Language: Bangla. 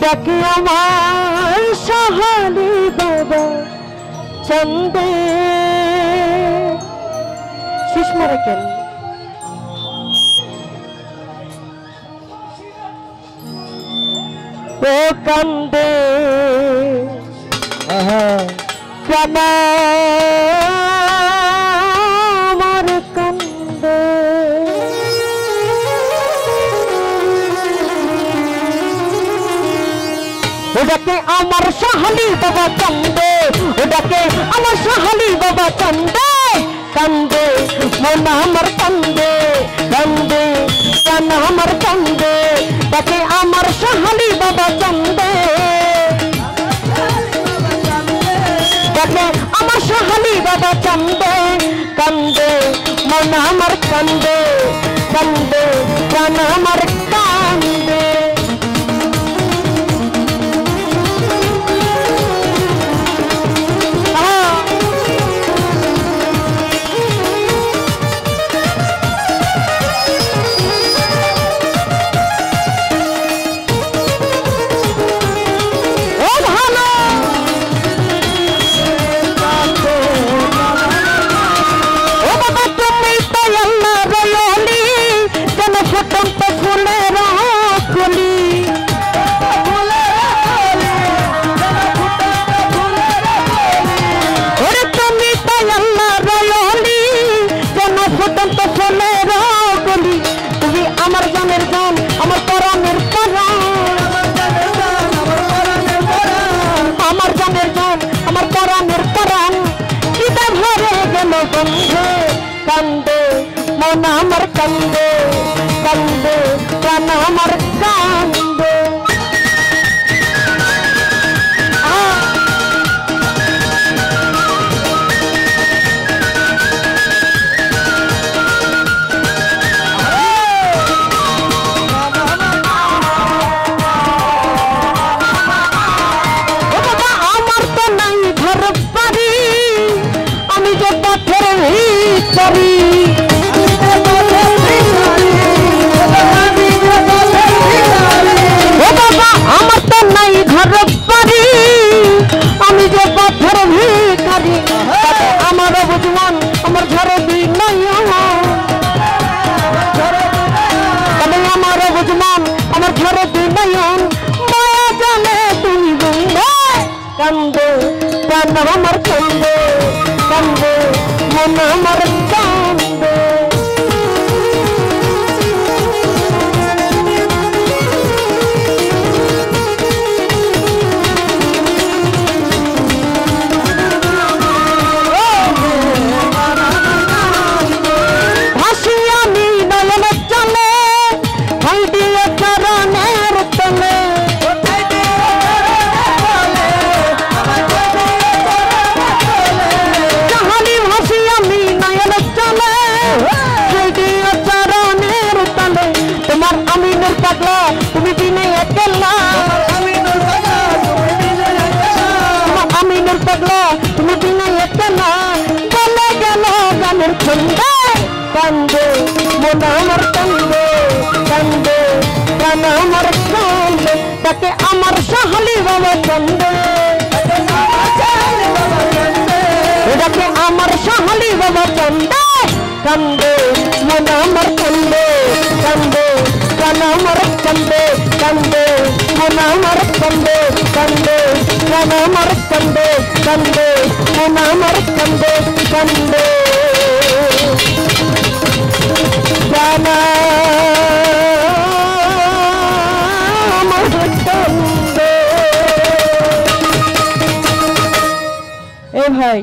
ডাকে আমার সহালি বাবা চন্দে সুষমা রাখেন ও কান্দে প্রাণ আমার কান্দে ওটাকে আমার সহালি বাবা কান্দে ওটাকে আমার সহালি বাবা কান্দে কান্দে মন আমার কান্দে কান্দে প্রাণ আমার কান্দে তাকে আমার সহালি বাবা কান্দে তাকে আমার সহালি বাবা কান্দে কান্দে মন আমার কান্দে কান্দে প্রাণ আমার কান্দে কান্দে মন আমার কান্দে কান্দে প্রাণ আমার কান্দে আমার তো নাই ঘর বাড়ি আমি যে পথের ভিখারি ও বাবা আমার তো নাই ঘর বাড়ি আমি যে পথের ভিখারি আমার বুঝমান আমার ঘর নাই তবে আমার বুঝমান আমার ঘর নয়ন মায়া জানে তুমি বন্ধে কান্দে প্রাণ আমার কান্দে কান্দে মন আমার কান্দে ভাসি আমি নয়ন চলে ভাই দিয়ে চরণের তলে কাহানি ভাসি আমি নয়ন চলে ভাই দিয়ে চরণের তলে তোমার আমিনুর পাগলা তুমি দিনে একলা আমিনুর পাগলা তুমি দিনে একলা বলে গেল গানের ছন্দে কান্দে মন আমার কান্দে কান্দে প্রাণ আমার কান্দে তাকে আমার সহালি বাবা কান্দে তাকে আমার সহালি বাবা কান্দে কান্দে মন আমার কান্দে কান্দে প্রাণ আমার কান্দে কান্দে মন আমার কান্দে কান্দে প্রাণ আমার কান্দে কান্দে মন আমার কান্দে কান্দে জানা আমার কান্দে এ ভাই